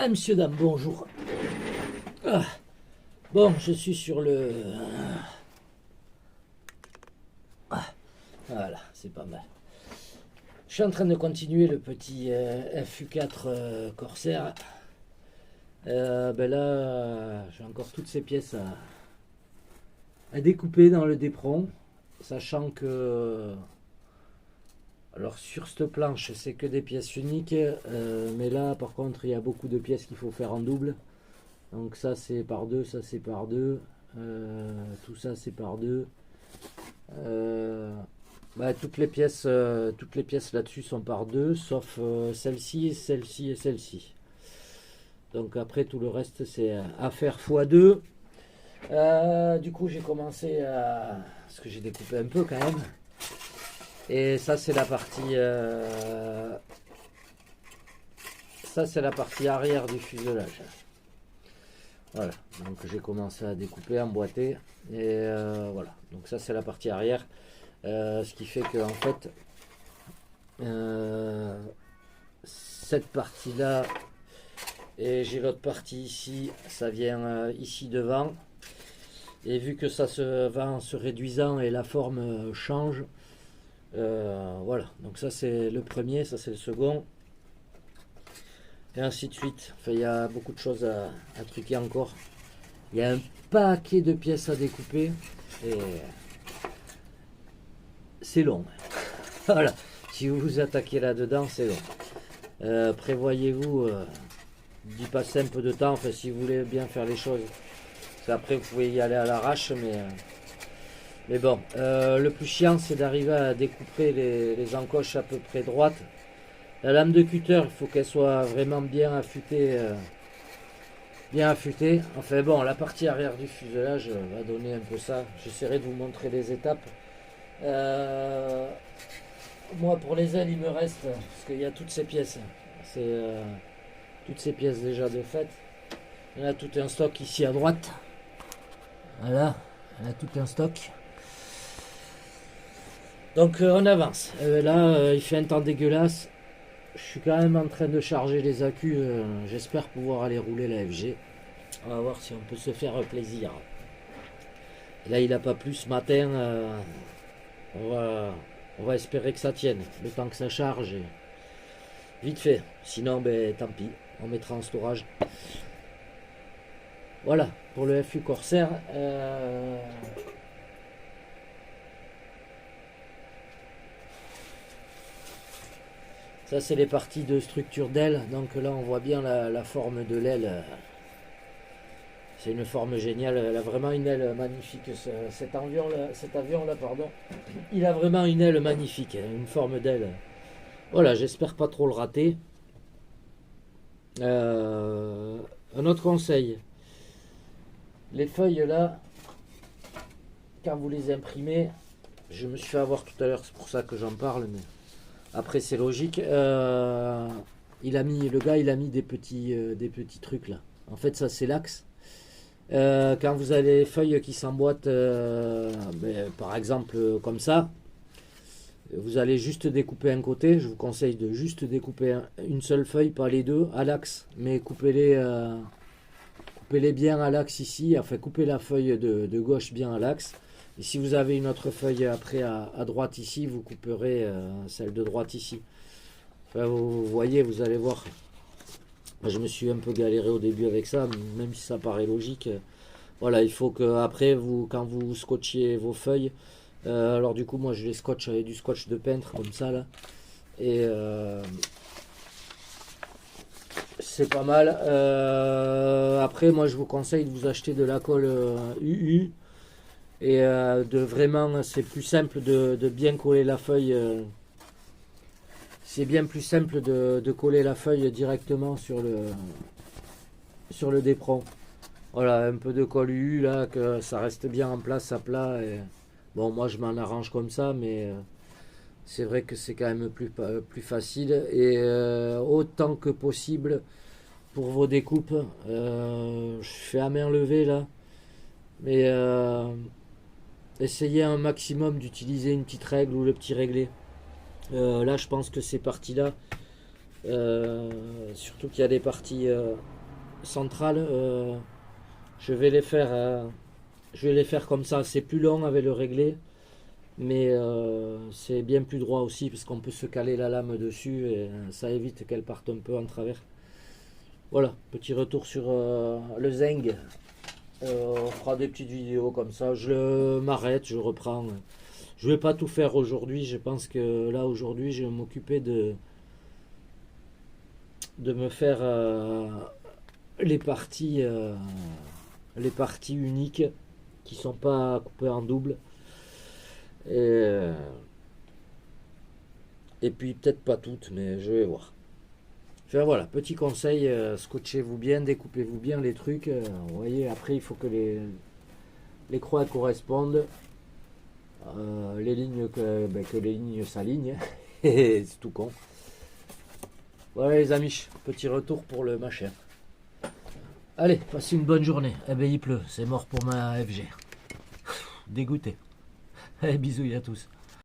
Ah, monsieur, dame, bonjour. Ah, bon, je suis sur le... Voilà, c'est pas mal. Je suis en train de continuer le petit FU4 Corsair. Ben là, j'ai encore toutes ces pièces à découper dans le dépron, sachant que... Alors sur cette planche, c'est que des pièces uniques, mais là, par contre, il y a beaucoup de pièces qu'il faut faire en double. Donc ça, c'est par deux, ça, c'est par deux. Tout ça, c'est par deux. Toutes les pièces là-dessus sont par deux, sauf celle-ci, celle-ci et celle-ci. Donc après, tout le reste, c'est à faire x2. Du coup, j'ai commencé à... Parce que j'ai découpé un peu quand même. Et ça, c'est la partie... Ça, c'est la partie arrière du fuselage. Voilà, donc j'ai commencé à découper, emboîter. Et voilà, donc ça, c'est la partie arrière. Ce qui fait que, en fait, cette partie-là, et j'ai l'autre partie ici, ça vient ici devant. Et vu que ça se va en se réduisant et la forme change, voilà, donc ça c'est le premier, ça c'est le second, et ainsi de suite. Enfin, il y a beaucoup de choses à truquer encore. Il y a un paquet de pièces à découper et c'est long. Voilà, si vous vous attaquez là-dedans, c'est long. Prévoyez-vous d'y passer un peu de temps, enfin, si vous voulez bien faire les choses. Après, vous pouvez y aller à l'arrache, mais bon, le plus chiant, c'est d'arriver à découper les encoches à peu près droites. La lame de cutter, il faut qu'elle soit vraiment bien affûtée. Enfin bon, la partie arrière du fuselage va donner un peu ça. J'essaierai de vous montrer les étapes. Moi, pour les ailes, il me reste, parce qu'il y a toutes ces pièces. C'est toutes ces pièces déjà de fait. Il y en a tout un stock ici à droite. Voilà, il y a tout un stock. Donc on avance. Là, il fait un temps dégueulasse. Je suis quand même en train de charger les accus. J'espère pouvoir aller rouler la FG. On va voir si on peut se faire plaisir. Et là, il n'a pas plu ce matin. On va espérer que ça tienne. Le temps que ça charge. Vite fait. Sinon, ben, tant pis. On mettra en storage. Voilà, pour le FU Corsair. Ça, c'est les parties de structure d'aile. Donc là, on voit bien la forme de l'aile. C'est une forme géniale. Elle a vraiment une aile magnifique. Cet avion-là, pardon. Il a vraiment une aile magnifique. Une forme d'aile. Voilà, j'espère pas trop le rater. Un autre conseil. Les feuilles là, quand vous les imprimez, je me suis fait avoir tout à l'heure, c'est pour ça que j'en parle, mais après c'est logique. Le gars il a mis des petits trucs là. En fait ça c'est l'axe. Quand vous avez les feuilles qui s'emboîtent, par exemple comme ça, vous allez juste découper un côté. Je vous conseille de juste découper une seule feuille, pas les deux, à l'axe, mais coupez-les bien à l'axe ici. Enfin, coupez la feuille de gauche bien à l'axe. Et si vous avez une autre feuille après à droite ici, vous couperez celle de droite ici. Enfin, vous voyez, vous allez voir. Je me suis un peu galéré au début avec ça, même si ça paraît logique. Voilà, il faut que après, quand vous scotchiez vos feuilles, alors du coup, moi je les scotche avec du scotch de peintre comme ça là. Et c'est pas mal. Après, moi je vous conseille de vous acheter de la colle UU. Et de vraiment, c'est plus simple de bien coller la feuille. C'est bien plus simple de coller la feuille directement sur le dépron. Voilà, un peu de colle UU là, que ça reste bien en place à plat. Et bon, moi je m'en arrange comme ça, mais c'est vrai que c'est quand même plus facile. Et autant que possible, pour vos découpes, je fais à main levée là. Mais essayez un maximum d'utiliser une petite règle ou le petit réglé. Là, je pense que ces parties-là, surtout qu'il y a des parties centrales, je vais les faire comme ça. C'est plus long avec le réglé, mais c'est bien plus droit aussi parce qu'on peut se caler la lame dessus et ça évite qu'elle parte un peu en travers. Voilà, petit retour sur le Zeng. On fera des petites vidéos comme ça. Je m'arrête, je reprends. Je vais pas tout faire aujourd'hui. Je pense que là aujourd'hui, je vais m'occuper de me faire les parties uniques qui sont pas coupées en double. Et, et puis peut-être pas toutes, mais je vais voir. Enfin voilà, petit conseil, scotchez-vous bien, découpez-vous bien les trucs. Vous voyez, après il faut que les croix correspondent. Les lignes que les lignes s'alignent. Et c'est tout con. Voilà les amis, petit retour pour le machin. Allez, passez une bonne journée. Eh ben il pleut, c'est mort pour ma FG. Dégoûté. Allez, bisous à tous.